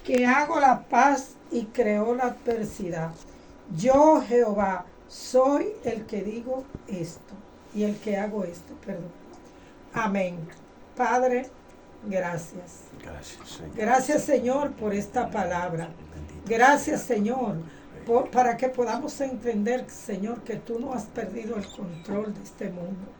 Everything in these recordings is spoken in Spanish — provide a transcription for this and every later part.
que hago la paz y creo la adversidad. Yo, Jehová, soy el que digo esto y el que hago esto, perdón. Amén. Padre, gracias. Gracias, Señor. Gracias, Señor, por esta palabra. Gracias, Señor, para que podamos entender, Señor, que tú no has perdido el control de este mundo.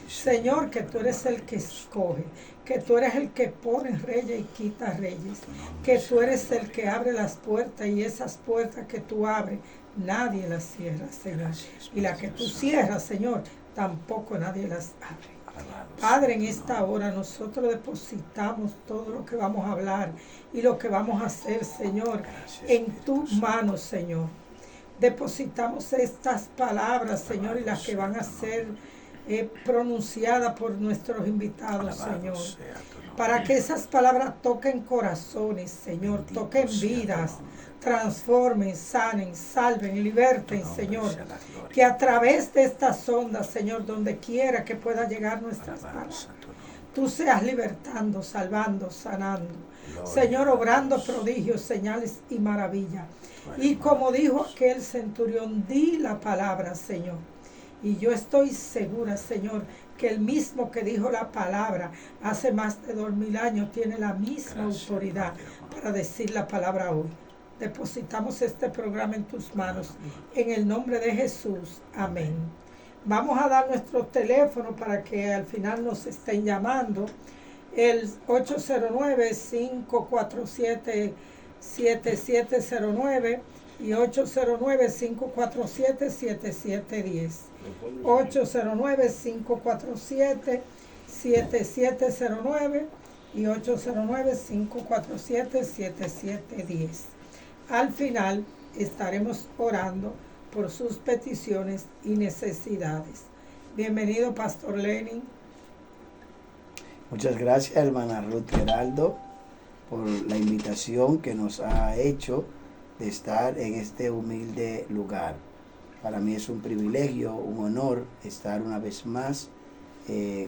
Señor, que tú eres el que escoge, que tú eres el que pone reyes y quita reyes, que tú eres el que abre las puertas y esas puertas que tú abres, nadie las cierra, Señor. Y las que tú cierras, Señor, tampoco nadie las abre. Padre, en esta hora nosotros depositamos todo lo que vamos a hablar y lo que vamos a hacer, Señor, en tus manos, Señor. Depositamos estas palabras, Señor, y las que van a ser pronunciada por nuestros invitados, Señor, para que esas palabras toquen corazones, Señor, toquen vidas, transformen, sanen, salven, liberten, Señor, que a través de estas ondas, Señor, donde quiera que pueda llegar nuestras palabras, tú seas libertando, salvando, sanando, Señor, obrando prodigios, señales y maravillas. Y como dijo aquel centurión, di la palabra, Señor. Y yo estoy segura, Señor, que el mismo que dijo la palabra hace más de 2000 años tiene la misma autoridad para decir la palabra hoy. Depositamos este programa en tus manos. En el nombre de Jesús. Amén. Vamos a dar nuestro teléfono para que al final nos estén llamando. El 809-547-7709 y 809-547-7710. 809-547-7709 y 809-547-7710. Al final estaremos orando por sus peticiones y necesidades. Bienvenido, Pastor Lenin. Muchas gracias, hermana Ruth Geraldo, por la invitación que nos ha hecho de estar en este humilde lugar. Para mí es un privilegio, un honor estar una vez más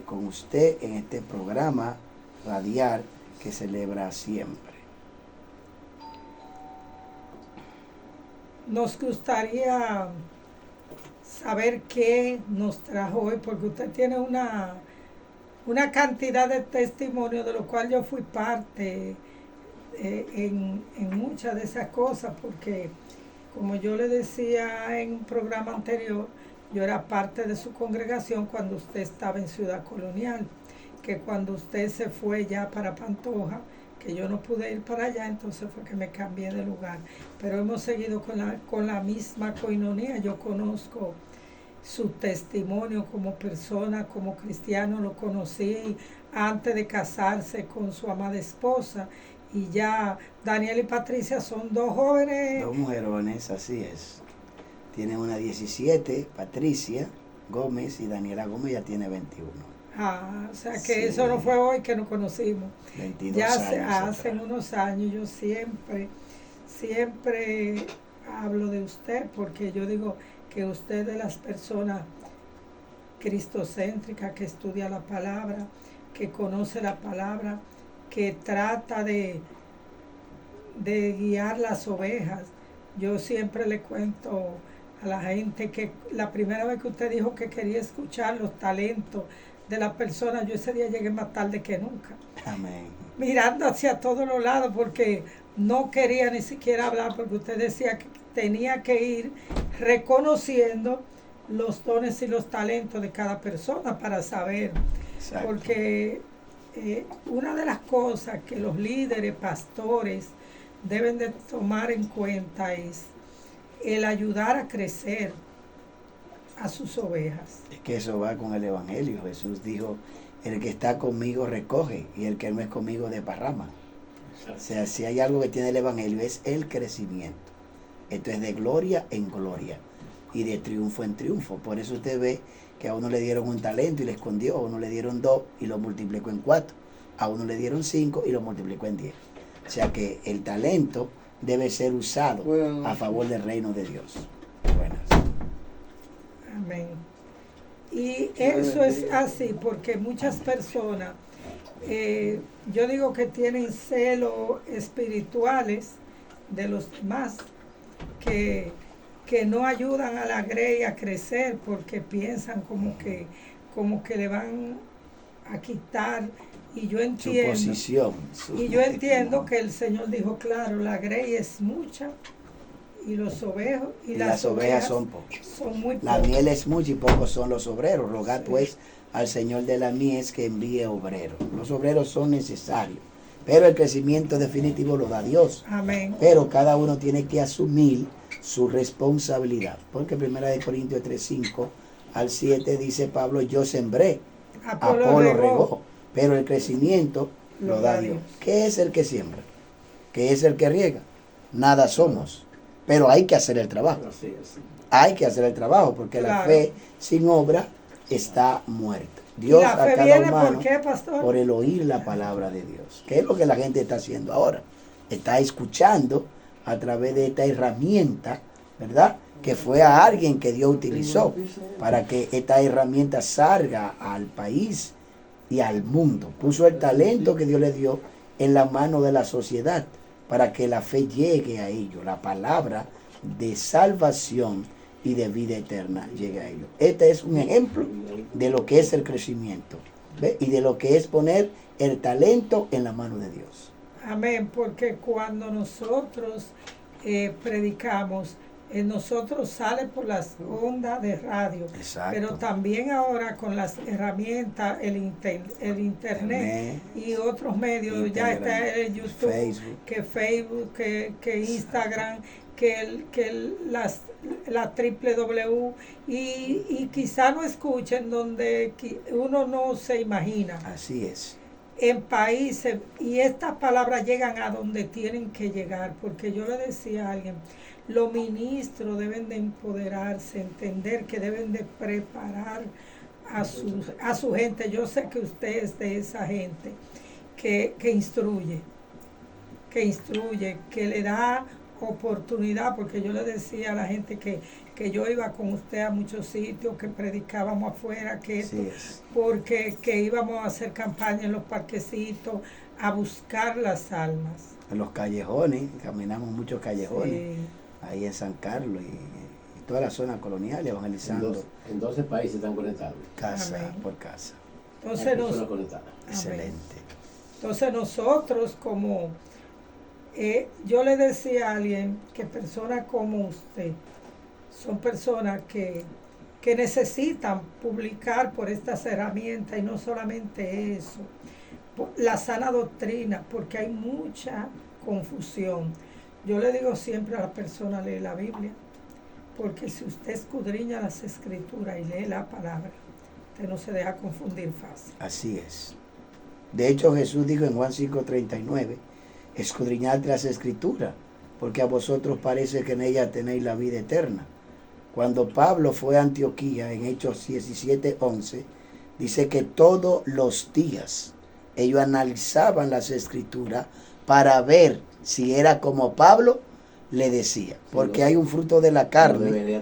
con usted en este programa radial que celebra siempre. Nos gustaría saber qué nos trajo hoy, porque usted tiene una cantidad de testimonios de lo cual yo fui parte en muchas de esas cosas, porque como yo le decía en un programa anterior, yo era parte de su congregación cuando usted estaba en Ciudad Colonial, que cuando usted se fue ya para Pantoja, que yo no pude ir para allá, entonces fue que me cambié de lugar. Pero hemos seguido con la misma coinonía. Yo conozco su testimonio como persona, como cristiano, lo conocí antes de casarse con su amada esposa. Y ya Daniel y Patricia son dos jóvenes. Dos mujerones, así es. Tiene una 17, Patricia Gómez, y Daniela Gómez ya tiene 21. O sea que Sí. eso no fue hoy que nos conocimos. 22 Ya años hace atrás. unos años. Yo siempre hablo de usted, porque yo digo que usted es de las personas cristocéntricas, que estudia la palabra, que conoce la palabra, que trata de guiar las ovejas. Yo siempre le cuento a la gente que la primera vez que usted dijo que quería escuchar los talentos de las personas, yo ese día llegué más tarde que nunca. Amén. Mirando hacia todos los lados, porque no quería ni siquiera hablar, porque usted decía que tenía que ir reconociendo los dones y los talentos de cada persona para saber. Exacto. Porque una de las cosas que los líderes, pastores, deben de tomar en cuenta es el ayudar a crecer a sus ovejas. Es que eso va con el Evangelio. Jesús dijo, el que está conmigo recoge y el que no es conmigo desparrama. O sea, si hay algo que tiene el Evangelio es el crecimiento. Esto es de gloria en gloria y de triunfo en triunfo. Por eso usted ve que a uno le dieron un talento y le escondió, a uno le dieron 2 y lo multiplicó en 4, a uno le dieron 5 y lo multiplicó en 10. O sea que el talento debe ser usado a favor del reino de Dios. Buenas. Amén. Y eso es así porque muchas personas yo digo que tienen celos espirituales de los demás, que, que no ayudan a la grey a crecer porque piensan como que le van a quitar. Y yo entiendo, su posición. y yo entiendo que el Señor dijo, claro, la grey es mucha y los ovejos y las ovejas son pocas. Son muy la pocas. miel es mucha y pocos son los obreros. Rogad Sí. pues al Señor de la mies que envíe obreros. Los obreros son necesarios, pero el crecimiento definitivo lo da Dios. Amén. Pero cada uno tiene que asumir su responsabilidad. Porque 1 Corintios 3:5 al 7 dice Pablo, yo sembré, Apolo regó, pero el crecimiento lo da Dios. ¿Qué es el que siembra? ¿Qué es el que riega? Nada somos. Pero hay que hacer el trabajo. Hay que hacer el trabajo porque la fe sin obra está muerta. Dios la fe a cada viene humano ¿por qué, pastor? por el oír la palabra de Dios. ¿Qué es lo que la gente está haciendo ahora? Está escuchando a través de esta herramienta, ¿verdad? Que fue a alguien que Dios utilizó para que esta herramienta salga al país y al mundo. Puso el talento que Dios le dio en la mano de la sociedad para que la fe llegue a ellos, la palabra de salvación y de vida eterna llegue a ellos. Este es un ejemplo de lo que es el crecimiento, ¿ve? Y de lo que es poner el talento en la mano de Dios. Amén, porque cuando nosotros predicamos, nosotros sale por las ondas de radio. Exacto. Pero también ahora con las herramientas, el internet y otros medios, ya está el YouTube, Facebook, que Instagram, la www, y quizá no escuchen donde uno no se imagina. Así es. En países, y estas palabras llegan a donde tienen que llegar, porque yo le decía a alguien, los ministros deben de empoderarse, entender que deben de preparar a su gente. Yo sé que usted es de esa gente que instruye, que le da oportunidad, porque yo le decía a la gente que yo iba con usted a muchos sitios, que predicábamos afuera, que esto, porque que íbamos a hacer campaña en los parquecitos, a buscar las almas. En los callejones, caminamos muchos callejones, Sí. Ahí en San Carlos y toda la zona colonial evangelizando. En 12 países están conectados. Casa Amén. por casa. Entonces, Excelente. Entonces nosotros como, yo le decía a alguien que personas como usted son personas que necesitan publicar por estas herramientas, y no solamente eso, la sana doctrina, porque hay mucha confusión. Yo le digo siempre a la persona, lee la Biblia, porque si usted escudriña las escrituras y lee la palabra, usted no se deja confundir fácil. Así es. De hecho, Jesús dijo en Juan 5:39, escudriñad las escrituras, porque a vosotros parece que en ellas tenéis la vida eterna. Cuando Pablo fue a Antioquía, en Hechos 17:11, dice que todos los días ellos analizaban las escrituras para ver si era como Pablo le decía. Porque hay un fruto de la carne.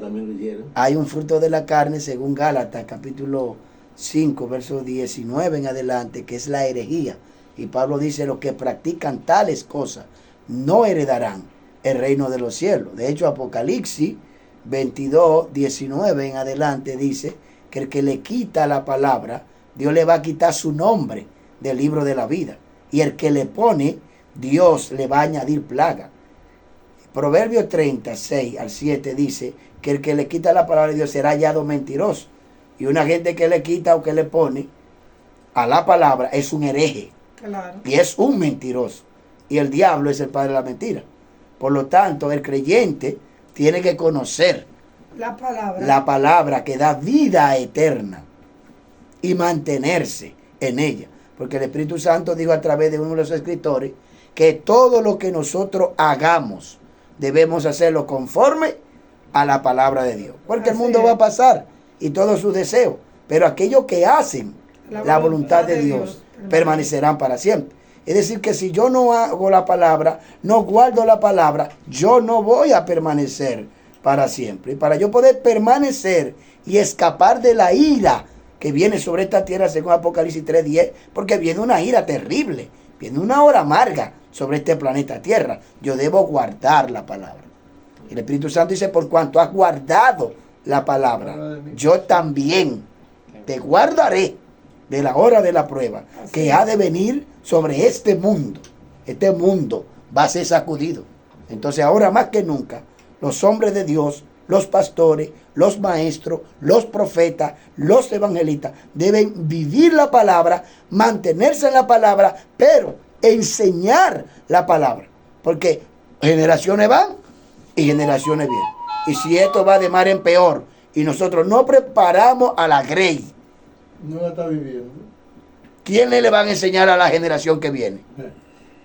Hay un fruto de la carne, según Gálatas, capítulo 5, verso 19 en adelante, que es la herejía. Y Pablo dice, los que practican tales cosas no heredarán el reino de los cielos. De hecho, Apocalipsis 22, 19 en adelante dice que el que le quita la palabra, Dios le va a quitar su nombre del libro de la vida. Y el que le pone, Dios le va a añadir plaga. Proverbios 36 al 7 dice que el que le quita la palabra de Dios será hallado mentiroso. Y una gente que le quita o que le pone a la palabra es un hereje. Claro. Y es un mentiroso. Y el diablo es el padre de la mentira. Por lo tanto, el creyente tiene que conocer la palabra que da vida eterna y mantenerse en ella. Porque el Espíritu Santo dijo a través de uno de los escritores que todo lo que nosotros hagamos debemos hacerlo conforme a la palabra de Dios. Porque el mundo va a pasar y todos sus deseos, pero aquellos que hacen la voluntad de Dios permanecerán para siempre. Es decir, que si yo no hago la palabra, no guardo la palabra, yo no voy a permanecer para siempre. Y para yo poder permanecer y escapar de la ira que viene sobre esta tierra según Apocalipsis 3:10, porque viene una ira terrible, viene una hora amarga sobre este planeta Tierra. Yo debo guardar la palabra. El Espíritu Santo dice, por cuanto has guardado la palabra, yo también te guardaré de la hora de la prueba que ha de venir sobre este mundo. Este mundo va a ser sacudido. Entonces ahora más que nunca, los hombres de Dios, los pastores, los maestros, los profetas, los evangelistas deben vivir la palabra, mantenerse en la palabra, pero enseñar la palabra. Porque generaciones van y generaciones vienen. Y si esto va de mar en peor y nosotros no preparamos a la grey, no la está viviendo. ¿quién le van a enseñar a la generación que viene?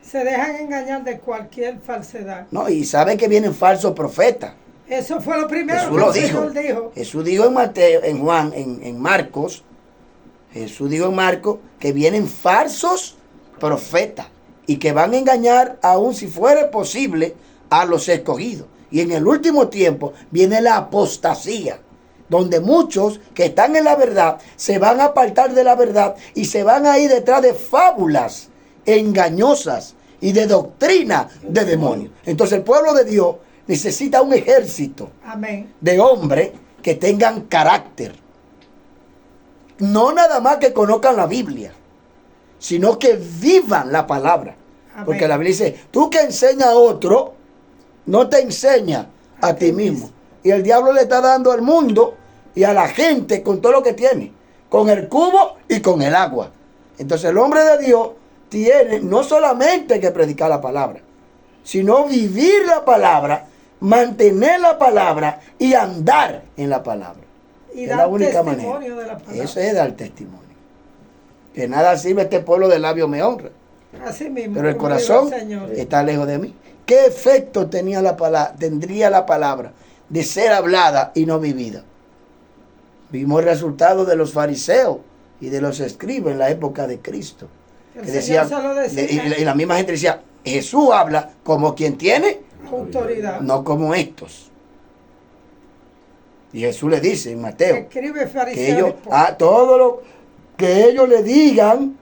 Se dejan engañar de cualquier falsedad. No, y sabe que vienen falsos profetas. Eso fue lo primero Jesús que lo el dijo. Señor dijo. Jesús dijo en Mateo, en Juan, en Marcos. Jesús dijo en Marcos que vienen falsos profetas y que van a engañar, aun si fuera posible, a los escogidos. Y en el último tiempo viene la apostasía, donde muchos que están en la verdad se van a apartar de la verdad y se van a ir detrás de fábulas engañosas y de doctrina de demonios. Entonces el pueblo de Dios necesita un ejército Amén. de hombres que tengan carácter. No nada más que conozcan la Biblia, sino que vivan la palabra. Amén. Porque la Biblia dice, tú que enseñas a otro, no te enseña a ti mismo. Y el diablo le está dando al mundo y a la gente con todo lo que tiene, con el cubo y con el agua. Entonces el hombre de Dios tiene no solamente que predicar la palabra, sino vivir la palabra, mantener la palabra y andar en la palabra. Y Es dar la única testimonio manera. de la palabra. Eso es dar testimonio. Que nada sirve este pueblo de labios me honra, Así mismo. pero el como dijo corazón el Señor. está lejos de mí. ¿Qué efecto tendría la palabra de ser hablada y no vivida? Vimos el resultado de los fariseos y de los escribas en la época de Cristo. El Que Señor decían, se lo decía. y la misma gente decía, Jesús habla como quien tiene, Autoridad. no como estos. Y Jesús le dice en Mateo, Escribe que fariseo. ellos, todo lo que ellos le digan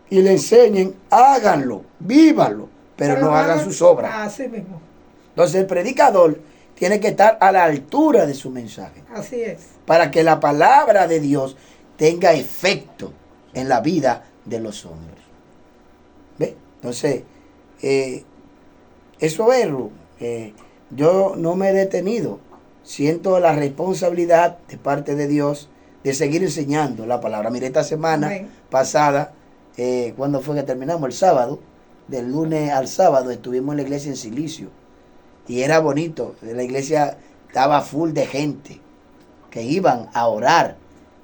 y le enseñen, háganlo, vívanlo, pero no hagan sus obras. Así mismo. Entonces el predicador tiene que estar a la altura de su mensaje Así es. para que la palabra de Dios tenga efecto en la vida de los hombres. ¿Ve? Entonces, eso es, yo no me he detenido. Siento la responsabilidad de parte de Dios de seguir enseñando la palabra. Mire, esta semana Amén. pasada, ¿cuándo fue que terminamos? El sábado, del lunes al sábado, estuvimos en la iglesia en Silicio. Y era bonito, la iglesia estaba full de gente que iban a orar.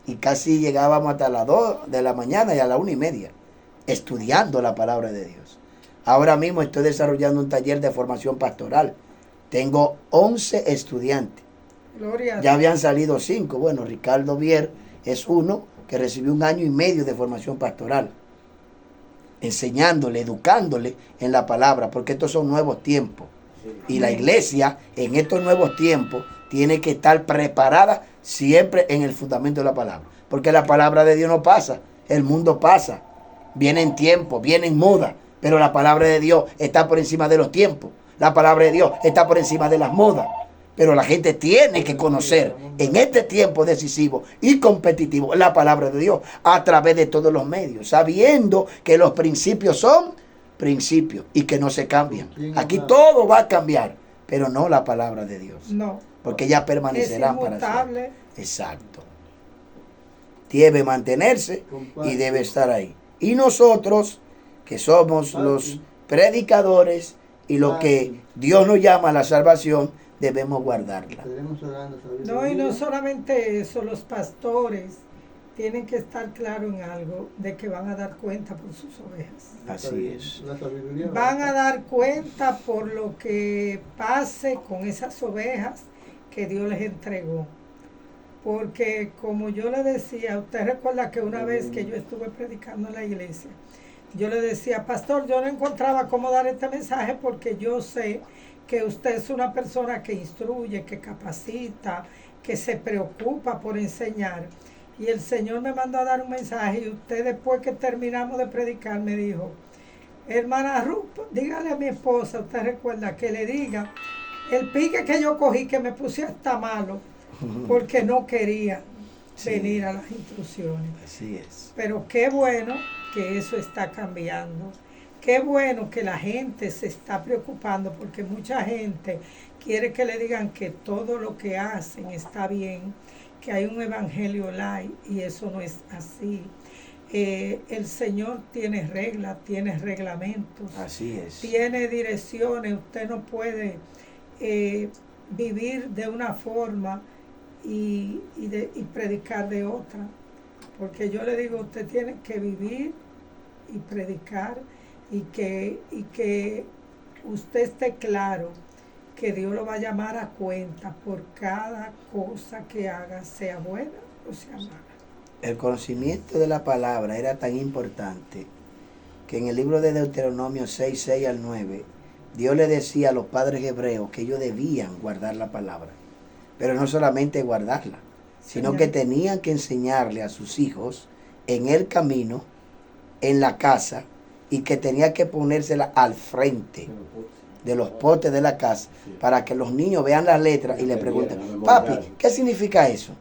Y casi llegábamos hasta las 2 de la mañana y a las 1:30, estudiando la palabra de Dios. Ahora mismo estoy desarrollando un taller de formación pastoral. Tengo 11 estudiantes. Gloria a Ya habían salido 5. Bueno, Ricardo Vier es uno que recibió 1 año y medio de formación pastoral. Enseñándole, educándole en la palabra, porque estos son nuevos tiempos. Y la iglesia en estos nuevos tiempos tiene que estar preparada siempre en el fundamento de la palabra. Porque la palabra de Dios no pasa, el mundo pasa. Vienen tiempos, vienen modas, pero la palabra de Dios está por encima de los tiempos. La palabra de Dios está por encima de las modas. Pero la gente tiene que conocer en este tiempo decisivo y competitivo la palabra de Dios a través de todos los medios, sabiendo que los principios son principios y que no se cambian. Aquí todo va a cambiar, pero no la palabra de Dios. No. Porque ya Es permanecerán para inmutable. siempre. Exacto. Debe mantenerse y debe estar ahí. Y nosotros, que somos los predicadores y lo que Dios nos llama a la salvación, debemos guardarla. No, y no solamente eso, los pastores tienen que estar claros en algo de que van a dar cuenta por sus ovejas. Así es. Van a dar cuenta por lo que pase con esas ovejas que Dios les entregó. Porque como yo le decía, usted recuerda que una vez que yo estuve predicando en la iglesia, yo le decía, pastor, yo no encontraba cómo dar este mensaje porque yo sé que usted es una persona que instruye, que capacita, que se preocupa por enseñar. Y el Señor me mandó a dar un mensaje y usted después que terminamos de predicar me dijo, hermana Ruth, dígale a mi esposa, usted recuerda que le diga, el pique que yo cogí que me puse hasta malo porque no quería venir a las instrucciones. Así es. Pero qué bueno que eso está cambiando. Qué bueno que la gente se está preocupando porque mucha gente quiere que le digan que todo lo que hacen está bien, que hay un evangelio light y eso no es así. El Señor tiene reglas, tiene reglamentos, Así es. tiene direcciones. Usted no puede vivir de una forma y predicar de otra. Porque yo le digo, usted tiene que vivir y predicar y que usted esté claro que Dios lo va a llamar a cuenta por cada cosa que haga, sea buena o sea mala. El conocimiento de la palabra era tan importante que en el libro de Deuteronomio 6, 6 al 9, Dios le decía a los padres hebreos que ellos debían guardar la palabra. Pero no solamente guardarla, sino que tenían que enseñarle a sus hijos en el camino, en la casa, y que tenía que ponérsela al frente de los potes de la casa para que los niños vean las letras y le pregunten, papi, ¿qué significa eso?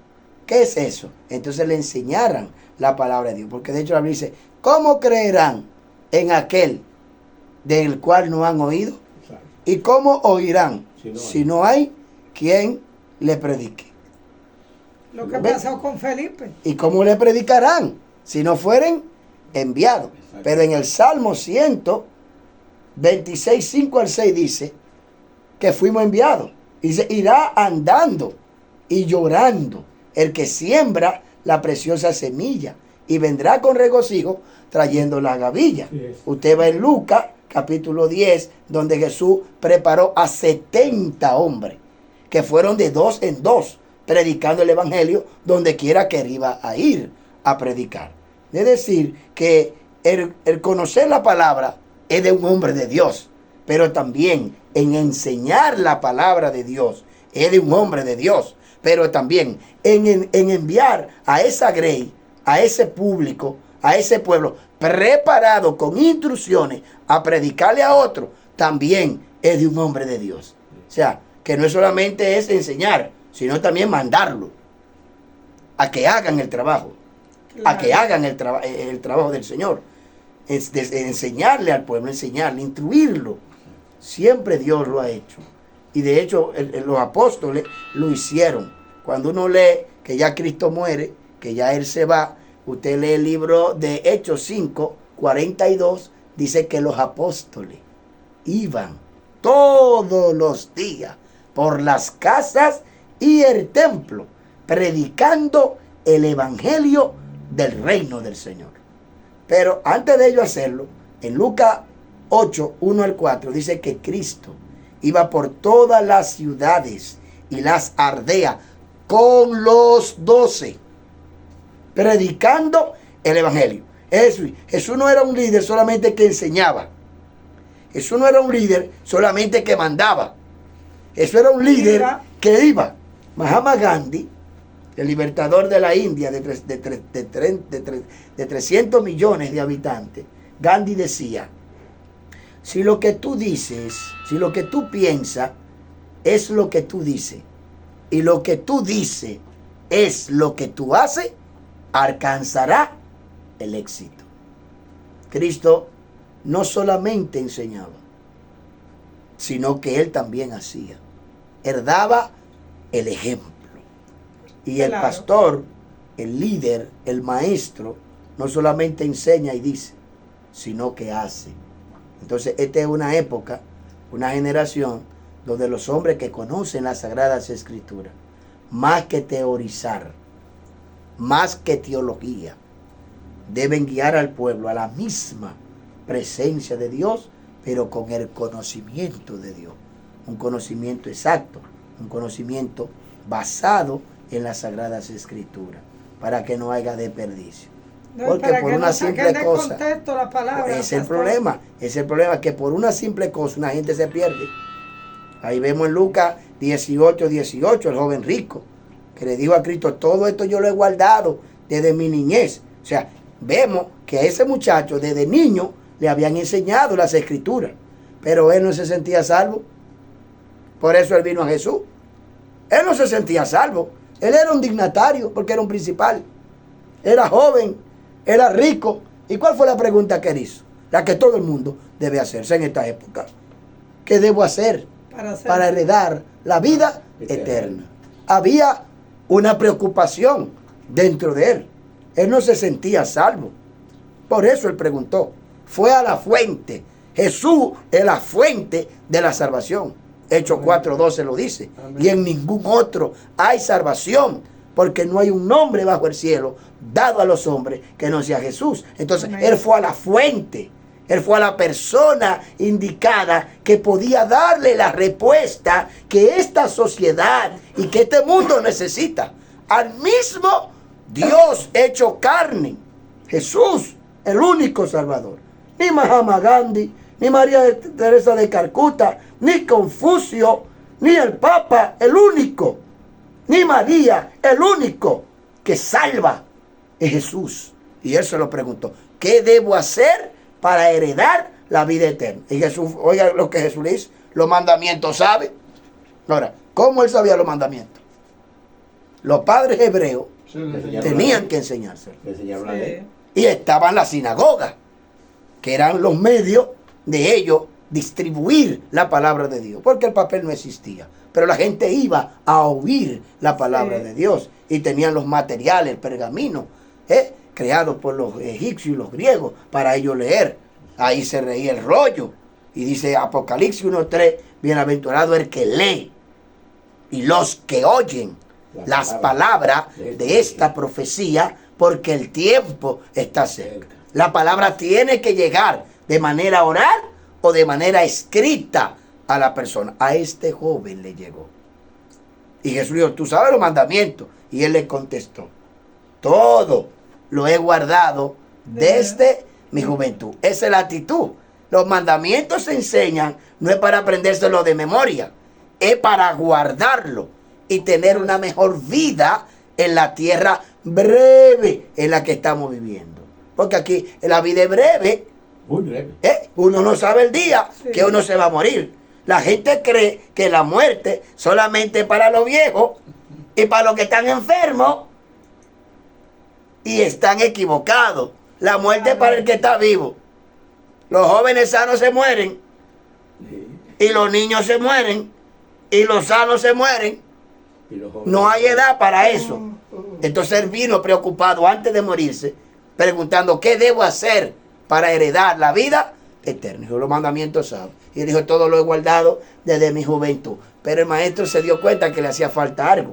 ¿Qué es eso? Entonces le enseñaran la palabra de Dios. Porque de hecho la Biblia dice, ¿cómo creerán en aquel del cual no han oído? ¿Y cómo oirán si no hay quien le predique? Lo que pasó con Felipe. ¿Y cómo le predicarán si no fueren enviados? Pero en el Salmo 126, 5 al 6 dice que fuimos enviados. Dice, irá andando y llorando el que siembra la preciosa semilla y vendrá con regocijo trayendo la gavilla. Usted va en Lucas capítulo 10 donde Jesús preparó a 70 hombres que fueron de dos en dos predicando el evangelio donde quiera que él iba a ir a predicar. Es decir, que el conocer la palabra es de un hombre de Dios, pero también en enseñar la palabra de Dios es de un hombre de Dios, pero también en enviar a esa grey, a ese público, a ese pueblo preparado con instrucciones a predicarle a otro, también es de un hombre de Dios. O sea, que no solamente es enseñar, sino también mandarlo a que hagan el trabajo, a que hagan el trabajo del Señor. Es enseñarle al pueblo, enseñarle, instruirlo. Siempre Dios lo ha hecho. Y de hecho los apóstoles lo hicieron. Cuando uno lee que ya Cristo muere, que ya Él se va, usted lee el libro de Hechos 5, 42, dice que los apóstoles iban todos los días por las casas y el templo, predicando el evangelio del reino del Señor. Pero antes de ello hacerlo, en Lucas 8, 1 al 4, dice que Cristo iba por todas las ciudades y las aldeas con los 12, predicando el evangelio. Jesús no era un líder solamente que enseñaba. Jesús no era un líder solamente que mandaba. Jesús era un líder que iba. Mahatma Gandhi, el libertador de la India de 300 millones de habitantes, Gandhi decía, si lo que tú dices, si lo que tú piensas es lo que tú dices, y lo que tú dices es lo que tú haces, alcanzará el éxito. Cristo no solamente enseñaba, sino que Él también hacía. Él daba el ejemplo. Y el pastor, el líder, el maestro, no solamente enseña y dice, sino que hace. Entonces, esta es una época, una generación, donde los hombres que conocen las Sagradas Escrituras, más que teorizar, más que teología, deben guiar al pueblo a la misma presencia de Dios, pero con el conocimiento de Dios. Un conocimiento exacto, un conocimiento basado en las Sagradas Escrituras, para que no haya desperdicio. Porque por una simple cosa, la palabra, es el problema que por una simple cosa una gente se pierde. Ahí vemos en Lucas 18, 18, el joven rico, que le dijo a Cristo, todo esto yo lo he guardado desde mi niñez. O sea, vemos que a ese muchacho desde niño le habían enseñado las escrituras, pero él no se sentía salvo. Por eso él vino a Jesús. Él no se sentía salvo. Él era un dignatario porque era un principal. Era joven, era rico. ¿Y cuál fue la pregunta que él hizo? La que todo el mundo debe hacerse en esta época. ¿Qué debo hacer para heredar la vida eterna? Había una preocupación dentro de él. Él no se sentía salvo. Por eso él preguntó. Fue a la fuente. Jesús es la fuente de la salvación. Hechos 4:12 lo dice. Amén. Y en ningún otro hay salvación, porque no hay un nombre bajo el cielo dado a los hombres que no sea Jesús. Entonces, amén, él fue a la fuente. Él fue a la persona indicada que podía darle la respuesta que esta sociedad y que este mundo necesita. Al mismo Dios hecho carne. Jesús, el único Salvador. Ni Mahatma Gandhi, ni María Teresa de Calcuta, ni Confucio, ni el Papa, el único. Ni María, el único que salva es Jesús. Y él se lo preguntó, ¿qué debo hacer para heredar la vida eterna? Y Jesús, oiga lo que Jesús le dice, los mandamientos sabe. Ahora, ¿cómo él sabía los mandamientos? Los padres hebreos tenían que enseñárselo. Y estaban las sinagogas, que eran los medios de ellos distribuir la palabra de Dios, porque el papel no existía, pero la gente iba a oír la palabra de Dios y tenían los materiales, el pergamino, creados por los egipcios y los griegos para ellos leer. Ahí se reía el rollo y dice Apocalipsis 1:3, bienaventurado el que lee y los que oyen las palabras de esta profecía, porque el tiempo está cerca. La palabra tiene que llegar de manera oral o de manera escrita a la persona. A este joven le llegó. Y Jesús dijo, ¿tú sabes los mandamientos? Y él le contestó, todo lo he guardado desde mi juventud. Esa es la actitud. Los mandamientos se enseñan, no es para aprendérselo de memoria, es para guardarlo y tener una mejor vida en la tierra breve en la que estamos viviendo. Porque aquí la vida es breve. Muy breve. Uno no sabe el día que uno se va a morir. La gente cree que la muerte solamente para los viejos y para los que están enfermos. Y están equivocados. La muerte es para el que está vivo. Los jóvenes sanos se mueren. Y los niños se mueren. Y los sanos se mueren. No hay edad para eso. Entonces él vino preocupado antes de morirse, preguntando, ¿qué debo hacer para heredar la vida eterna? Dijo, los mandamientos saben. Y él dijo, todo lo he guardado desde mi juventud. Pero el maestro se dio cuenta que le hacía falta algo.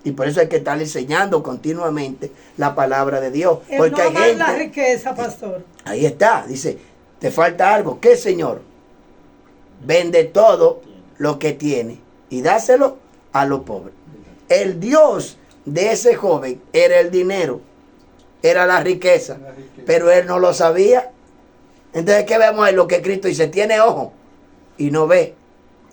Y por eso hay que estar enseñando continuamente la palabra de Dios. Porque no hay gente, la riqueza, pastor. Ahí está, dice, te falta algo. ¿Qué, Señor? Vende todo lo que tiene y dáselo a los pobres. El Dios de ese joven era el dinero, era la riqueza, pero él no lo sabía. Entonces, ¿qué vemos ahí? Lo que Cristo dice, tiene ojo y no ve,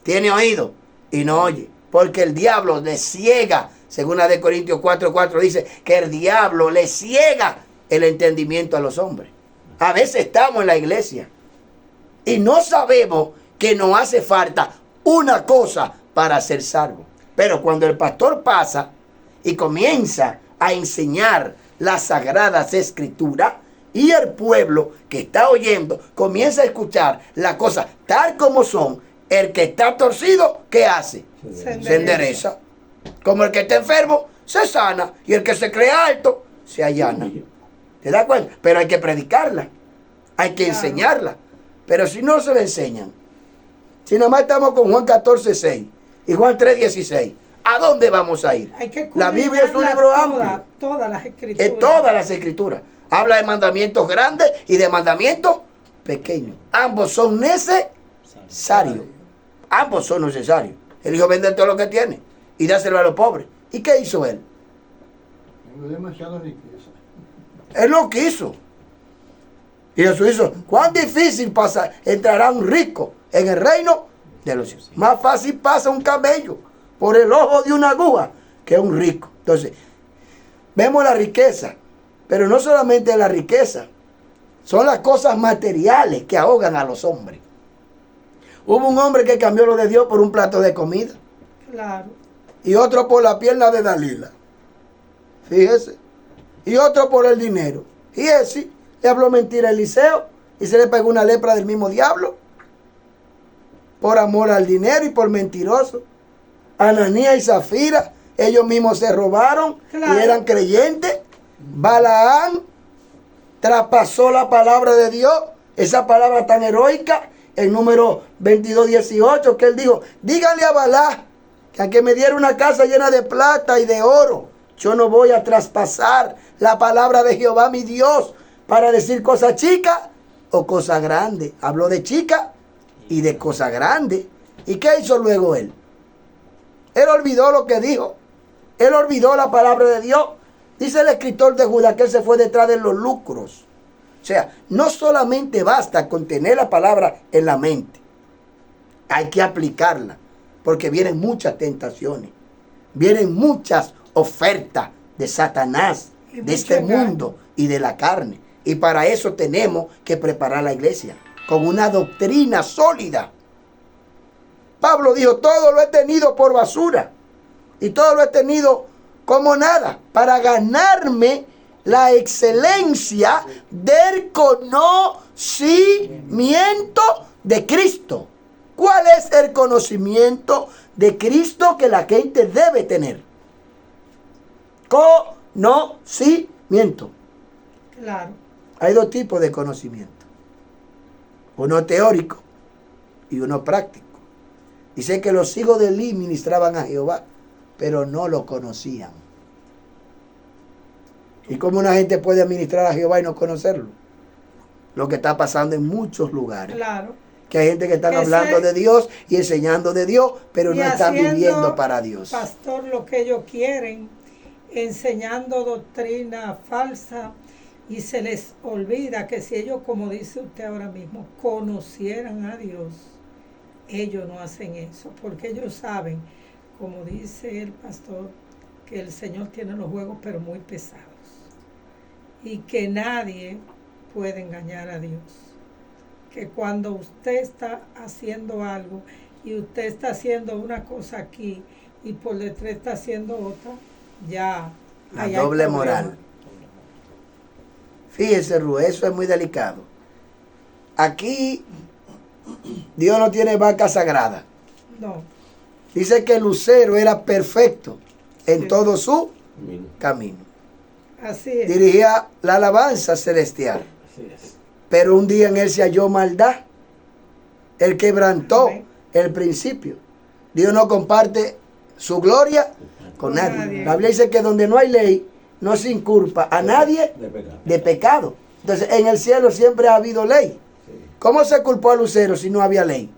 tiene oído y no oye, porque el diablo le ciega. Según la de Corintios 4:4 dice que el diablo le ciega el entendimiento a los hombres. A veces estamos en la iglesia y no sabemos que nos hace falta una cosa para ser salvos. Pero cuando el pastor pasa y comienza a enseñar las sagradas escrituras y el pueblo que está oyendo comienza a escuchar las cosas tal como son, el que está torcido, ¿qué hace? Se endereza. Como el que está enfermo, se sana. Y el que se cree alto, se allana. ¿Te das cuenta? Pero hay que predicarla. Hay que enseñarla. Pero si no se le enseñan, si nada más estamos con Juan 14:6 y Juan 3:16, ¿a dónde vamos a ir? La Biblia es un libro amplio. Todas las escrituras. Es todas las escrituras. Habla de mandamientos grandes y de mandamientos pequeños. Ambos son necesarios. Ambos son necesarios. Él dijo, vende todo lo que tiene y dáselo a los pobres. ¿Y qué hizo él? Tengo demasiada riqueza. Él lo quiso. Y Jesús hizo, ¿cuán difícil entrará un rico en el reino de los cielos? Más fácil pasa un camello por el ojo de una aguja que un rico. Entonces, vemos la riqueza, pero no solamente la riqueza, son las cosas materiales que ahogan a los hombres. Hubo un hombre que cambió lo de Dios por un plato de comida. Claro. Y otro por la pierna de Dalila. Fíjese. Y otro por el dinero. Y ese le habló mentira a Eliseo y se le pegó una lepra del mismo diablo. Por amor al dinero y por mentiroso. Ananías y Zafira, ellos mismos se robaron y eran creyentes. Balaán traspasó la palabra de Dios, esa palabra tan heroica, en número 22:18, que él dijo, díganle a Balá que aunque me diera una casa llena de plata y de oro, yo no voy a traspasar la palabra de Jehová mi Dios para decir cosa chica o cosa grande. Habló de chica y de cosa grande. ¿Y qué hizo luego él? Él olvidó lo que dijo. Él olvidó la palabra de Dios. Dice el escritor de Judas que él se fue detrás de los lucros. O sea, no solamente basta con tener la palabra en la mente. Hay que aplicarla. Porque vienen muchas tentaciones. Vienen muchas ofertas de Satanás, de este mundo y de la carne. Y para eso tenemos que preparar la iglesia con una doctrina sólida. Pablo dijo, todo lo he tenido por basura y todo lo he tenido como nada para ganarme la excelencia del conocimiento de Cristo. ¿Cuál es el conocimiento de Cristo que la gente debe tener? Conocimiento. Claro. Hay dos tipos de conocimiento. Uno teórico y uno práctico. Dice que los hijos de Eli ministraban a Jehová, pero no lo conocían. ¿Y cómo una gente puede administrar a Jehová y no conocerlo? Lo que está pasando en muchos lugares. Claro. Que hay gente que están hablando de Dios y enseñando de Dios, pero no están viviendo para Dios. Pastor, lo que ellos quieren, enseñando doctrina falsa, y se les olvida que si ellos, como dice usted ahora mismo, conocieran a Dios, ellos no hacen eso, porque ellos saben, como dice el pastor, que el Señor tiene los juegos pero muy pesados y que nadie puede engañar a Dios. Que cuando usted está haciendo algo y usted está haciendo una cosa aquí y por detrás está haciendo otra, ya hay doble moral. Fíjese, Rue, eso es muy delicado. Aquí Dios no tiene vaca sagrada. No. Dice que Lucero era perfecto en todo su camino. Así es. Dirigía la alabanza celestial. Así es. Pero un día en él se halló maldad. Él quebrantó el principio. Dios no comparte su gloria con nadie. La Biblia dice que donde no hay ley, no se inculpa a nadie de pecado. Entonces, en el cielo siempre ha habido ley. ¿Cómo se culpó a Lucero si no había ley?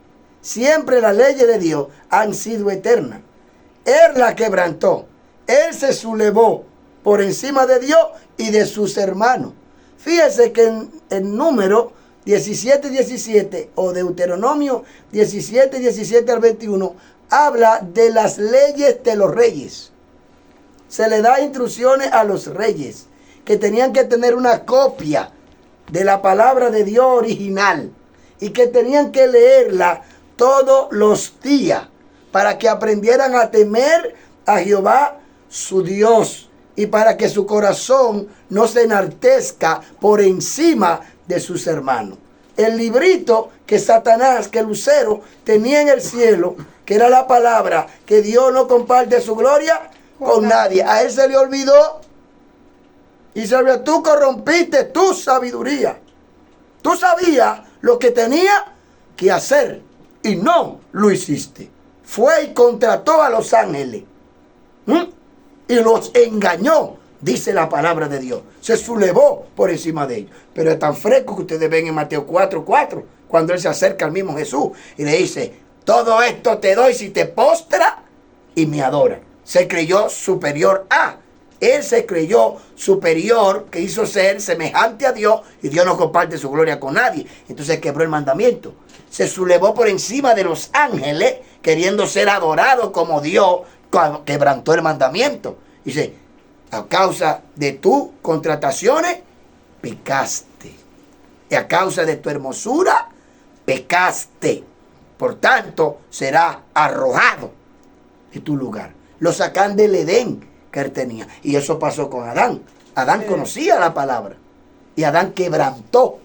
Siempre las leyes de Dios han sido eternas. Él la quebrantó. Él se sublevó por encima de Dios y de sus hermanos. Fíjese que en número 17:17 o Deuteronomio 17:17 al 21 habla de las leyes de los reyes. Se le da instrucciones a los reyes que tenían que tener una copia de la palabra de Dios original y que tenían que leerla todos los días para que aprendieran a temer a Jehová su Dios y para que su corazón no se enaltezca por encima de sus hermanos. El librito que Satanás, que Lucero tenía en el cielo, que era la palabra, que Dios no comparte su gloria con nadie. A él se le olvidó. Y se olvidó, tú corrompiste tu sabiduría. Tú sabías lo que tenía que hacer y no lo hiciste. Fue y contrató a los ángeles. Y los engañó, dice la palabra de Dios. Se sublevó por encima de ellos. Pero es tan fresco que ustedes ven en Mateo 4:4, cuando él se acerca al mismo Jesús y le dice, todo esto te doy si te postra y me adora. Se creyó superior a. Él se creyó superior, que hizo ser semejante a Dios, y Dios no comparte su gloria con nadie. Entonces quebró el mandamiento. Se sublevó por encima de los ángeles, queriendo ser adorado como Dios, quebrantó el mandamiento. Dice, A causa de tus contrataciones, pecaste. Y a causa de tu hermosura, pecaste. Por tanto, será arrojado de tu lugar. Lo sacan del Edén que él tenía. Y eso pasó con Adán. Adán conocía la palabra. Y Adán quebrantó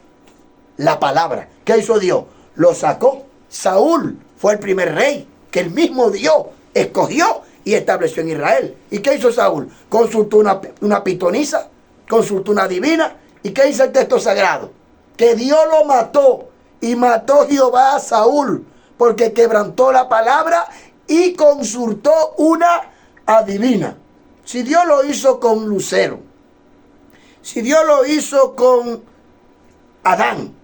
la palabra. ¿Qué hizo Dios? Lo sacó. Saúl fue el primer rey que el mismo Dios escogió y estableció en Israel. ¿Y qué hizo Saúl? Consultó una pitonisa, consultó una divina. ¿Y qué dice el texto sagrado? Que Dios lo mató. Y mató Jehová a Saúl porque quebrantó la palabra y consultó una adivina. Si Dios lo hizo con Lucero, si Dios lo hizo con Adán,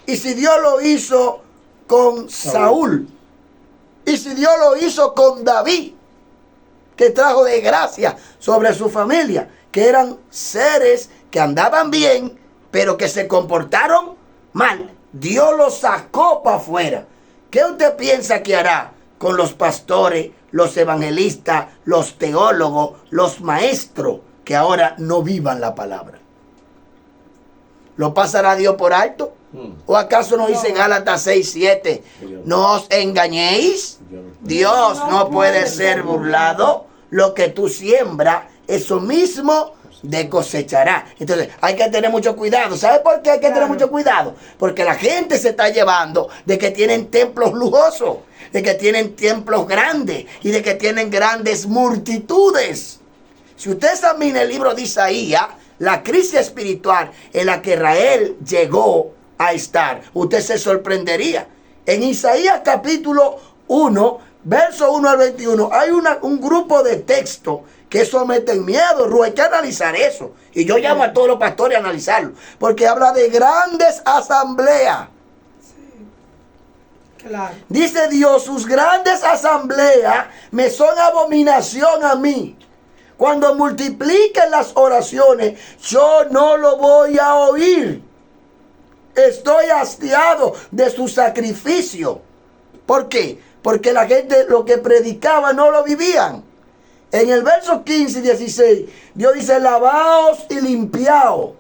y si Dios lo hizo con Saúl, y si Dios lo hizo con David, que trajo desgracia sobre su familia, que eran seres que andaban bien, pero que se comportaron mal. Dios los sacó para afuera. ¿Qué usted piensa que hará con los pastores, los evangelistas, los teólogos, los maestros que ahora no vivan la palabra? ¿Lo pasará Dios por alto? ¿O acaso nos dice Gálatas 6:7? No os engañéis, Dios no puede ser burlado. Lo que tú siembras, eso mismo de cosechará. Entonces hay que tener mucho cuidado. ¿Sabe por qué hay que tener mucho cuidado? Porque la gente se está llevando de que tienen templos lujosos, de que tienen templos grandes y de que tienen grandes multitudes. Si usted examina el libro de Isaías, la crisis espiritual en la que Israel llegó a estar, usted se sorprendería. En Isaías capítulo 1, verso 1 al 21, hay un grupo de textos que eso mete miedo. Hay que analizar eso. Y yo llamo a todos los pastores a analizarlo. Porque habla de grandes asambleas. Sí. Claro. Dice Dios, sus grandes asambleas me son abominación a mí. Cuando multipliquen las oraciones, yo no lo voy a oír. Estoy hastiado de su sacrificio. ¿Por qué? Porque la gente lo que predicaba no lo vivían. En el verso 15 y 16, Dios dice, lavaos y limpiaos.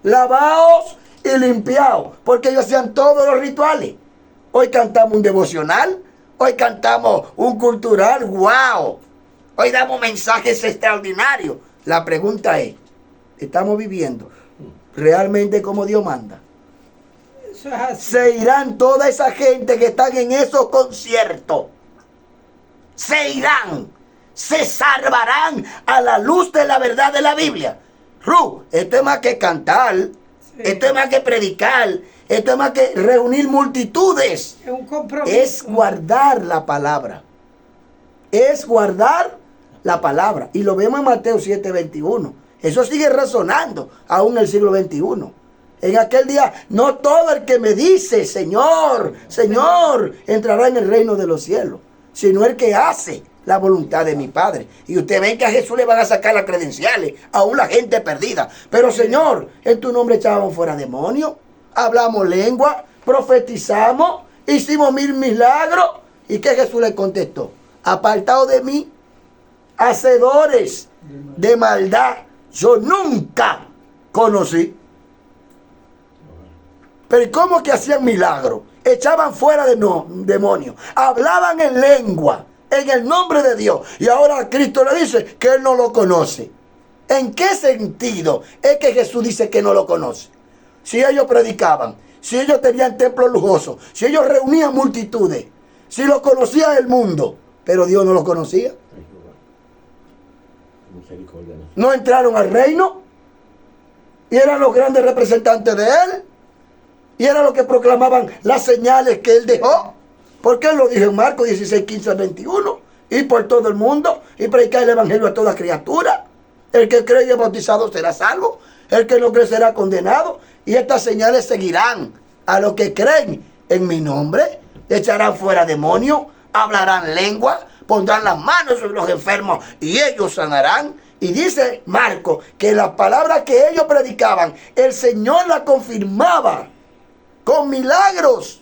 Lavaos y limpiaos. Porque ellos hacían todos los rituales. Hoy cantamos un devocional. Hoy cantamos un cultural. ¡Wow! Hoy damos mensajes extraordinarios. La pregunta es, ¿estamos viviendo realmente como Dios manda? Eso es así. Se irán toda esa gente que están en esos conciertos. Se irán, se salvarán a la luz de la verdad de la Biblia. Esto es más que cantar, sí. Esto es más que predicar, esto es más que reunir multitudes. Es un compromiso. Es guardar la palabra. Es guardar la palabra. Y lo vemos en Mateo 7:21. Eso sigue resonando aún en el siglo XXI. En aquel día, no todo el que me dice, Señor, Señor, entrará en el reino de los cielos, sino el que hace la voluntad de mi Padre. Y usted ve que a Jesús le van a sacar las credenciales, aún la gente perdida. Pero Señor, en tu nombre echábamos fuera demonios, hablamos lengua, profetizamos, hicimos 1000 milagros. ¿Y qué Jesús le contestó? Apartado de mí, hacedores de maldad, yo nunca conocí. Pero ¿cómo que hacían milagros? Echaban fuera de demonios, hablaban en lengua, en el nombre de Dios. Y ahora Cristo le dice que él no lo conoce. ¿En qué sentido es que Jesús dice que no lo conoce? Si ellos predicaban, si ellos tenían templos lujosos, si ellos reunían multitudes, si lo conocía el mundo, pero Dios no lo conocía. No entraron al reino y eran los grandes representantes de él. Y era lo que proclamaban las señales que él dejó. Porque él lo dijo en Marcos 16:15-21. Y por todo el mundo. Y predicar el evangelio a toda criatura. El que cree y es bautizado será salvo. El que no cree será condenado. Y estas señales seguirán a los que creen en mi nombre. Echarán fuera demonios. Hablarán lengua. Pondrán las manos sobre los enfermos. Y ellos sanarán. Y dice Marcos que las palabras que ellos predicaban, el Señor las confirmaba con milagros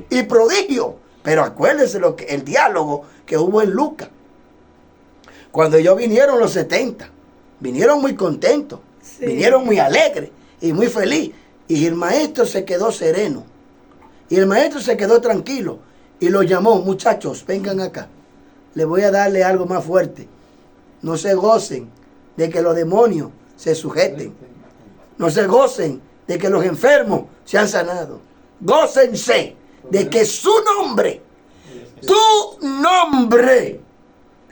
y prodigios. Pero acuérdense el diálogo que hubo en Lucas. Cuando ellos vinieron los 70, vinieron muy contentos, Sí. vinieron muy alegres y muy felices. Y el maestro se quedó sereno. Y el maestro se quedó tranquilo. Y los llamó, muchachos, vengan acá. Les voy a darle algo más fuerte. No se gocen de que los demonios se sujeten. No se gocen de que los enfermos sean sanados. Gócense de que su nombre, tu nombre,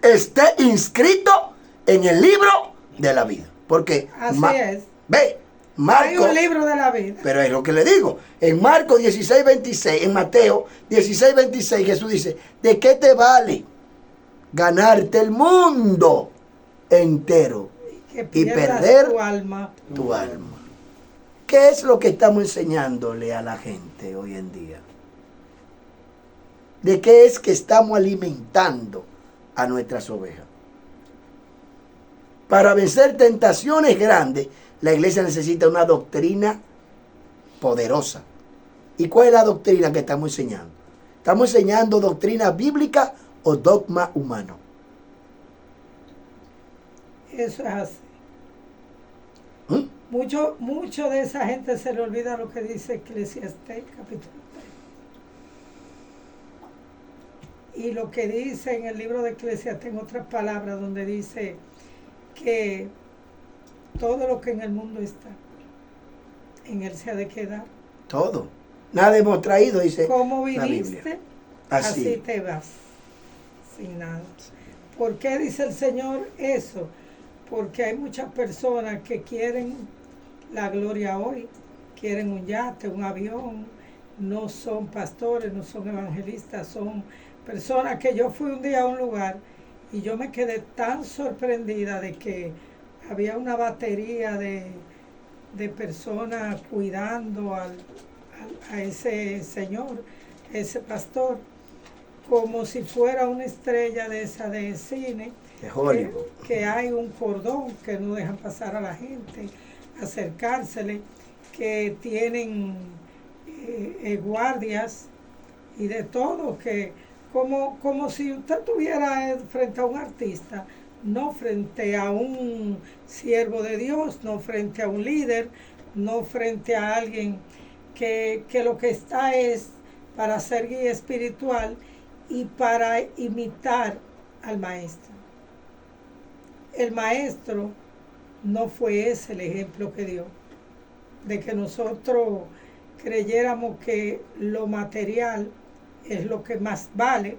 esté inscrito en el libro de la vida. Porque Así es. ve, Hay Marco, un libro de la vida. pero es lo que le digo. En Marcos 16:26, en Mateo 16:26, Jesús dice, ¿de qué te vale ganarte el mundo entero Que y pierdas perder tu alma. tu alma? ¿Qué es lo que estamos enseñándole a la gente hoy en día? ¿De qué es que estamos alimentando a nuestras ovejas? Para vencer tentaciones grandes, la iglesia necesita una doctrina poderosa. ¿Y cuál es la doctrina que estamos enseñando? ¿Estamos enseñando doctrina bíblica o dogma humano? Eso es así. ¿Mm? Mucho de esa gente se le olvida lo que dice Eclesiastés capítulo 3. Y lo que dice en el libro de Eclesiastés, en otras palabras, donde dice que todo lo que en el mundo está, en él se ha de quedar. Todo. Nada hemos traído, dice Como la viniste, Biblia. así te vas, sin nada. ¿Por qué dice el Señor eso? Porque hay muchas personas que quieren la gloria hoy, quieren un yate, un avión, no son pastores, no son evangelistas, son personas que yo fui un día a un lugar y yo me quedé tan sorprendida de que había una batería de personas cuidando a ese señor, ese pastor, como si fuera una estrella de esa de cine, De Hollywood. que hay un cordón que no dejan pasar a la gente, acercársele, que tienen guardias y de todo, que como si usted estuviera frente a un artista, no frente a un siervo de Dios, no frente a un líder, no frente a alguien que lo que está es para ser guía espiritual y para imitar al maestro. El maestro no fue ese el ejemplo que dio, de que nosotros creyéramos que lo material es lo que más vale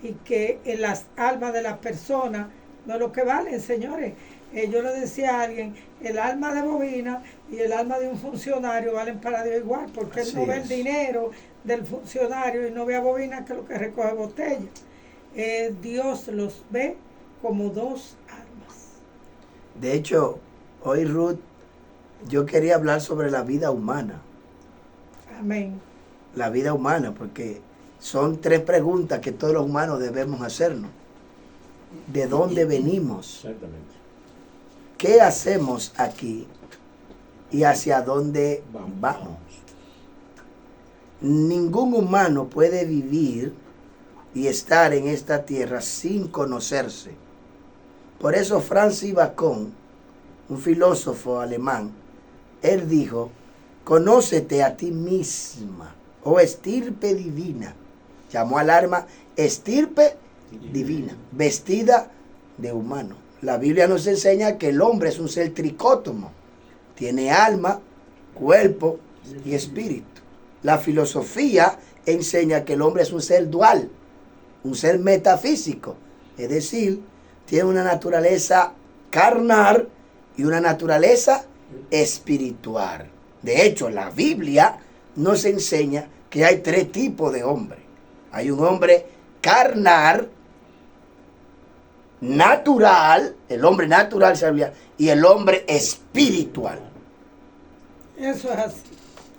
y que en las almas de las personas no es lo que valen, señores. Yo le decía a alguien, el alma de Bobina y el alma de un funcionario valen para Dios igual, porque él Así no ve es. el dinero del funcionario y no ve a Bobina que es lo que recoge botellas. Dios los ve como dos almas. De hecho, hoy Ruth, yo quería hablar sobre la vida humana. Amén. La vida humana, porque son 3 preguntas que todos los humanos debemos hacernos. ¿De dónde venimos? Exactamente. ¿Qué hacemos aquí? ¿Y hacia dónde vamos? Ningún humano puede vivir y estar en esta tierra sin conocerse. Por eso Francis Bacon, un filósofo alemán, él dijo, conócete a ti misma, oh estirpe divina. Llamó al alma estirpe divina, vestida de humano. La Biblia nos enseña que el hombre es un ser tricótomo. Tiene alma, cuerpo y espíritu. La filosofía enseña que el hombre es un ser dual, un ser metafísico. Es decir, tiene una naturaleza carnal y una naturaleza espiritual. De hecho, la Biblia nos enseña que hay 3 tipos de hombre. Hay un hombre carnal, natural, el hombre natural, y el hombre espiritual. Eso es así.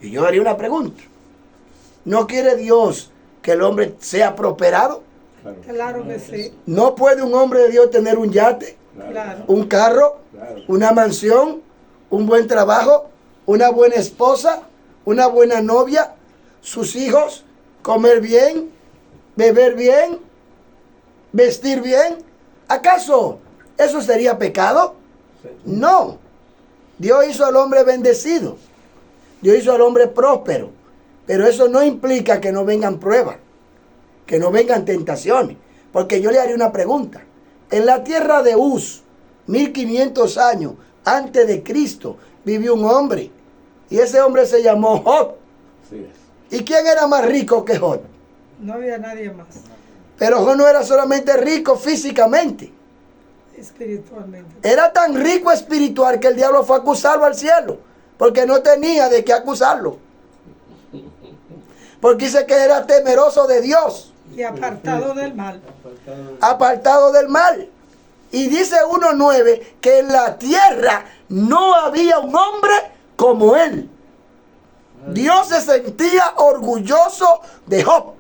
Y yo haría una pregunta. ¿No quiere Dios que el hombre sea prosperado? Claro que sí. ¿No puede un hombre de Dios tener un yate, Claro. un carro, Claro. una mansión, un buen trabajo, una buena esposa, una buena novia, sus hijos, comer bien, beber bien, vestir bien? ¿Acaso ¿Eso sería pecado? No. Dios hizo al hombre bendecido. Dios hizo al hombre próspero. Pero eso no implica que no vengan pruebas, que no vengan tentaciones. Porque yo le haré una pregunta. En la tierra de Uz, 1500 años antes de Cristo, vivió un hombre. Y ese hombre se llamó Job. Sí. ¿Y quién era más rico que Job? No había nadie más Pero Job no era solamente rico físicamente. espiritualmente. Era tan rico espiritual que el diablo fue a acusarlo al cielo. Porque no tenía de qué acusarlo. Porque dice que era temeroso de Dios. Y apartado del mal. Apartado del mal. Y dice 1:9 que en la tierra no había un hombre como él. Dios se sentía orgulloso de Job.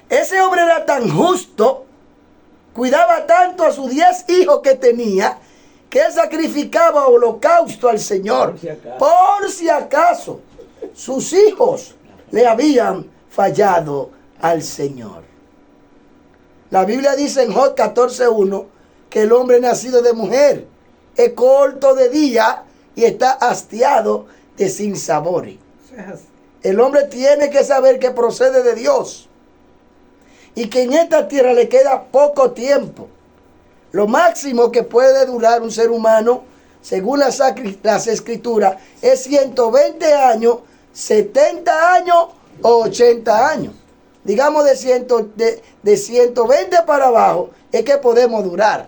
Ese hombre era tan justo, cuidaba tanto a sus 10 hijos que tenía, que él sacrificaba holocausto al Señor. Por si acaso sus hijos le habían fallado al Señor. La Biblia dice en Job 14:1 que el hombre nacido de mujer es corto de día y está hastiado de sinsabores. El hombre tiene que saber que procede de Dios y que en esta tierra le queda poco tiempo. Lo máximo que puede durar un ser humano, según las escrituras, es 120 años, 70 años o 80 años. Digamos de 120 para abajo es que podemos durar.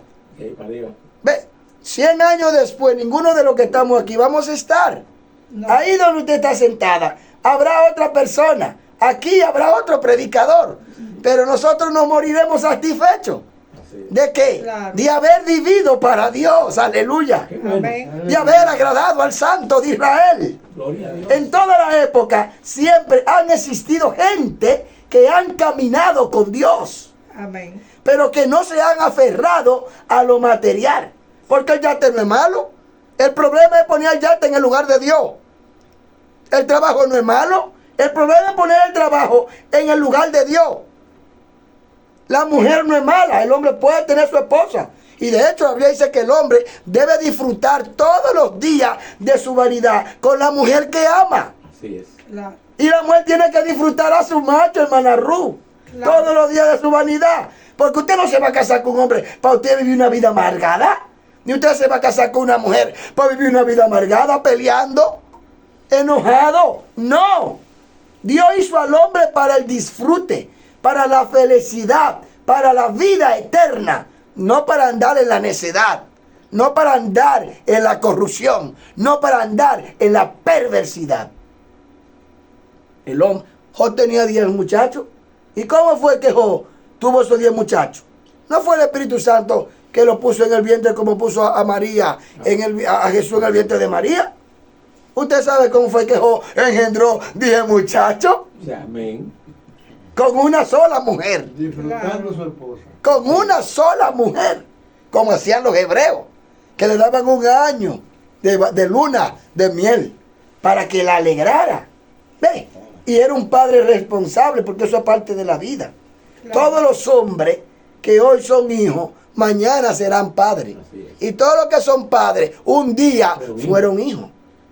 Para arriba. Ve, 100 años después, ninguno de los que estamos aquí vamos a estar. No. Ahí donde usted está sentada, habrá otra persona. Aquí habrá otro predicador. Pero nosotros nos moriremos satisfechos. Así es. ¿De qué? Claro. De haber vivido para Dios. Aleluya. Qué bueno. Amén. De haber agradado al Santo de Israel. Gloria a Dios. En toda la época siempre han existido gente que han caminado con Dios, Amén. pero que no se han aferrado a lo material. Porque el yate no es malo. El problema es poner el yate en el lugar de Dios. El trabajo no es malo. El problema es poner el trabajo en el lugar de Dios. La mujer no es mala. El hombre puede tener su esposa. Y de hecho, la Biblia dice que el hombre debe disfrutar todos los días de su vanidad con la mujer que ama. Así es. Claro. Y la mujer tiene que disfrutar a su macho, hermana Ruth, Claro. todos los días de su vanidad. Porque usted no se va a casar con un hombre para usted vivir una vida amargada. Ni usted se va a casar con una mujer para vivir una vida amargada, peleando, enojado. No. Dios hizo al hombre para el disfrute, para la felicidad, para la vida eterna. No para andar en la necedad. No para andar en la corrupción. No para andar en la perversidad. El hombre, Job tenía 10 muchachos. ¿Y cómo fue que Job tuvo esos 10 muchachos? No fue el Espíritu Santo que lo puso en el vientre como puso a María, a Jesús en el vientre de María. ¿Usted sabe cómo fue que Job engendró 10 muchachos? Amén. Con una sola mujer. Disfrutando su esposa. Con una sola mujer. Como hacían los hebreos. Que le daban un año de luna de miel. Para que la alegrara. ¿Ve? Y era un padre responsable, porque eso es parte de la vida. Claro. Todos los hombres que hoy son hijos, mañana serán padres. Así es. Y todos los que son padres, un día fueron hijos.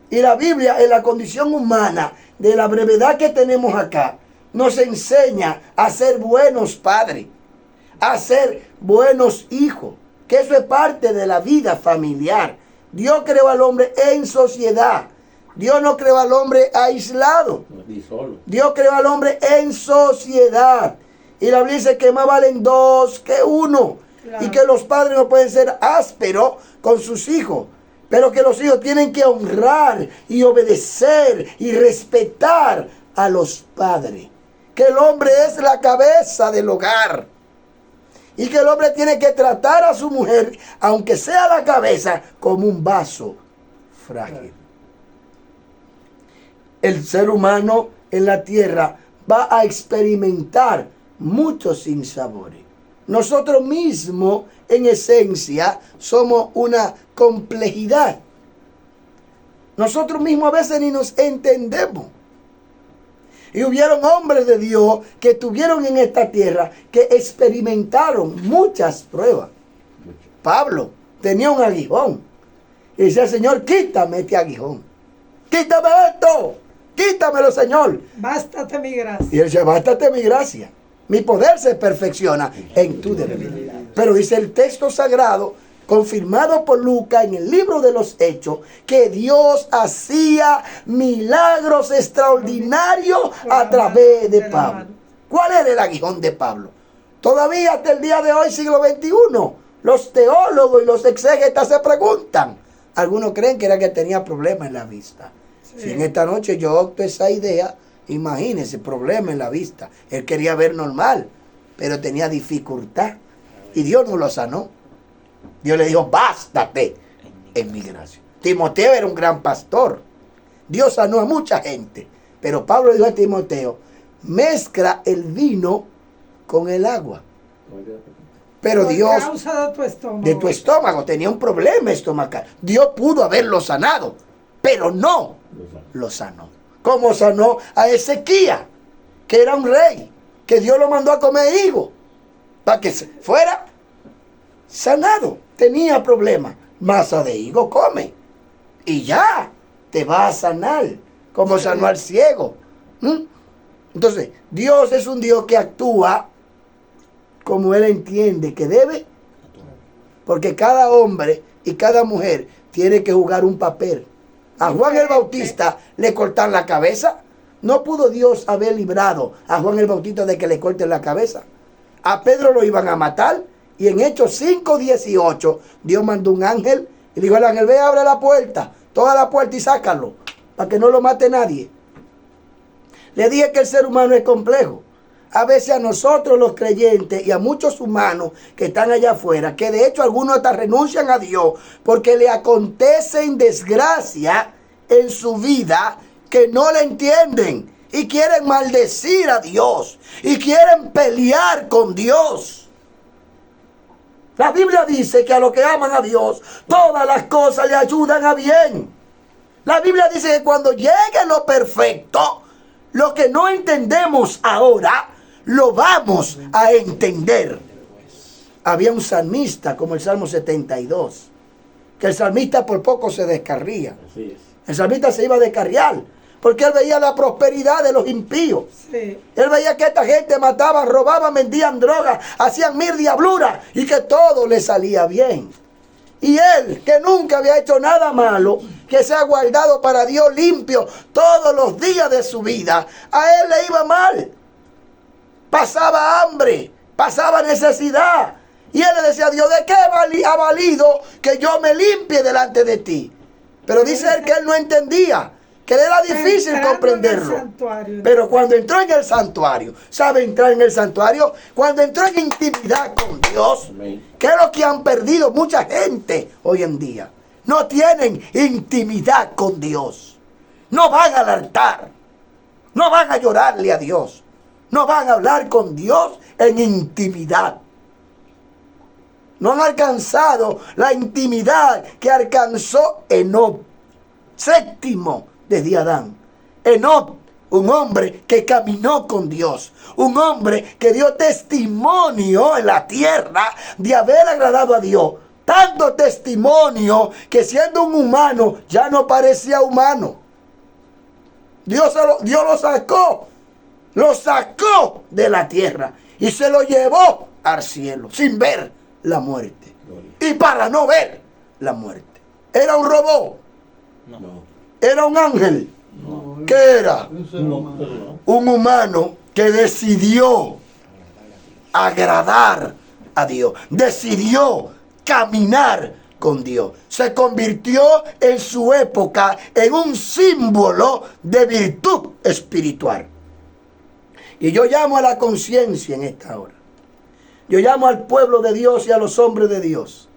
Y la Biblia, en la condición humana, de la brevedad que tenemos acá, nos enseña a ser buenos padres, a ser buenos hijos, que eso es parte de la vida familiar. Dios creó al hombre en sociedad. Dios no creó al hombre aislado. No estoy solo. Dios creó al hombre en sociedad. Y la Biblia dice que más valen 2 que 1. Claro. Y que los padres no pueden ser ásperos con sus hijos. Pero que los hijos tienen que honrar y obedecer y respetar a los padres. Que el hombre es la cabeza del hogar. Y que el hombre tiene que tratar a su mujer, aunque sea la cabeza, como un vaso frágil. El ser humano en la tierra va a experimentar muchos sinsabores. Nosotros mismos, en esencia, somos una complejidad. Nosotros mismos a veces ni nos entendemos. Y hubieron hombres de Dios que estuvieron en esta tierra que experimentaron muchas pruebas. Mucho. Pablo tenía un aguijón. Y decía, Señor, quítame este aguijón. Quítame esto. Quítamelo, Señor. Bástate mi gracia. Y él dice, bástate mi gracia. Mi poder se perfecciona en tu debilidad. Pero dice el texto sagrado, confirmado por Lucas en el libro de los Hechos, que Dios hacía milagros extraordinarios a través de Pablo. ¿Cuál era el aguijón de Pablo? Todavía hasta el día de hoy, siglo XXI, los teólogos y los exégetas se preguntan. Algunos creen que era que tenía problemas en la vista. Sí. Si en esta noche yo opto esa idea, imagínense, problema en la vista. Él quería ver normal, pero tenía dificultad. Y Dios no lo sanó. Dios le dijo, bástate en mi gracia. Timoteo era un gran pastor. Dios sanó a mucha gente. Pero Pablo dijo a Timoteo, mezcla el vino con el agua. Pero Por Dios, causa de tu estómago. de tu estómago, tenía un problema estomacal. Dios pudo haberlo sanado, pero no lo sanó. Como sanó a Ezequías, que era un rey, que Dios lo mandó a comer higo, para que fuera sanado. Tenía problemas. Masa de higo come. Y ya, te va a sanar. Como sanó al ciego. Entonces, Dios es un Dios que actúa como Él entiende que debe. Porque cada hombre y cada mujer tiene que jugar un papel. A Juan el Bautista le cortaron la cabeza. No pudo Dios haber librado a Juan el Bautista de que le corten la cabeza. A Pedro lo iban a matar. Y en Hechos 5:18, Dios mandó un ángel y dijo al ángel, ve, abre la puerta, toda la puerta y sácalo, para que no lo mate nadie. Le dije que el ser humano es complejo. A veces a nosotros los creyentes y a muchos humanos que están allá afuera, que de hecho algunos hasta renuncian a Dios porque le acontecen desgracia en su vida que no le entienden y quieren maldecir a Dios y quieren pelear con Dios. La Biblia dice que a los que aman a Dios, todas las cosas le ayudan a bien. La Biblia dice que cuando llegue lo perfecto, lo que no entendemos ahora, lo vamos a entender. Había un salmista, como el Salmo 72, que el salmista por poco se descarría. Así es. El salmista se iba a descarriar, porque él veía la prosperidad de los impíos. Sí. Él veía que esta gente mataba, robaba, vendían drogas, hacían mil diabluras y que todo le salía bien. Y él, que nunca había hecho nada malo, que se ha guardado para Dios limpio todos los días de su vida, a él le iba mal. Pasaba hambre, pasaba necesidad. Y él le decía a Dios, ¿de qué ha valido que yo me limpie delante de ti? Pero dice él que él no entendía, que le era difícil comprenderlo. Pero cuando entró en el santuario, ¿sabe entrar en el santuario? Cuando entró en intimidad con Dios, que es lo que han perdido mucha gente hoy en día. No tienen intimidad con Dios. No van al altar. No van a llorarle a Dios. No van a hablar con Dios en intimidad. No han alcanzado la intimidad que alcanzó Enoc, séptimo desde Adán. Enoc, un hombre que caminó con Dios, un hombre que dio testimonio en la tierra de haber agradado a Dios. Tanto testimonio que siendo un humano ya no parecía humano. Dios lo sacó de la tierra y se lo llevó al cielo sin ver la muerte. Y para no ver la muerte. ¿Era un robot? No. ¿Era un ángel? No, ¿Qué era? un ser humano. No. Un humano que decidió agradar a Dios. Decidió caminar con Dios. Se convirtió en su época en un símbolo de virtud espiritual. Y yo llamo a la conciencia en esta hora. Yo llamo al pueblo de Dios y a los hombres de Dios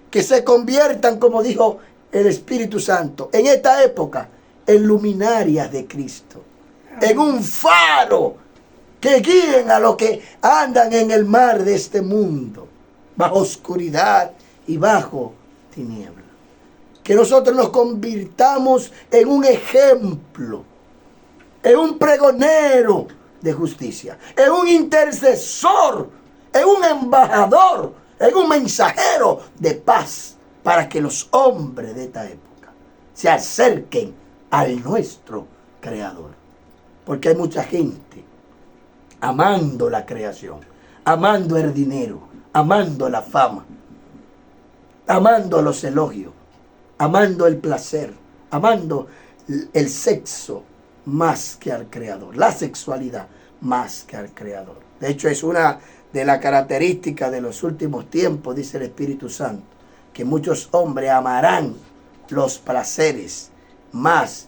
que se conviertan, como dijo el Espíritu Santo, en esta época, en luminarias de Cristo, en un faro que guíen a los que andan en el mar de este mundo, bajo oscuridad y bajo tiniebla. Que nosotros nos convirtamos en un ejemplo, en un pregonero de justicia, en un intercesor, en un embajador, Es un mensajero de paz para que los hombres de esta época se acerquen al nuestro Creador. Porque hay mucha gente amando la creación, amando el dinero, amando la fama, amando los elogios, amando el placer, amando el sexo más que al Creador, la sexualidad más que al Creador. De hecho, es una de las características de los últimos tiempos, dice el Espíritu Santo, que muchos hombres amarán los placeres más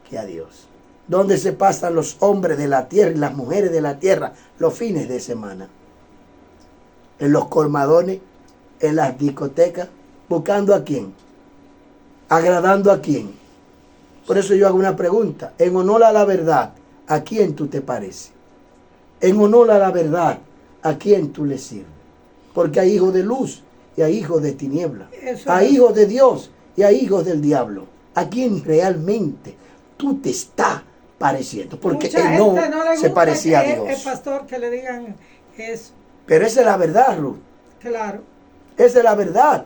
que a Dios. ¿Dónde se pasan los hombres de la tierra y las mujeres de la tierra los fines de semana? En los colmadones, en las discotecas, buscando a quién, agradando a quién. Por eso yo hago una pregunta, en honor a la verdad, ¿a quién tú te pareces? En honor a la verdad, ¿a quién tú le sirves? Porque hay hijos de luz y hay hijos de tiniebla, hay hijos de Dios y hay hijos del diablo. ¿A quién realmente tú te estás pareciendo? Porque Mucha él no gente no le se gusta parecía a que Dios. el pastor que le digan eso. Pero esa es la verdad, Ruth. Claro. Esa es la verdad.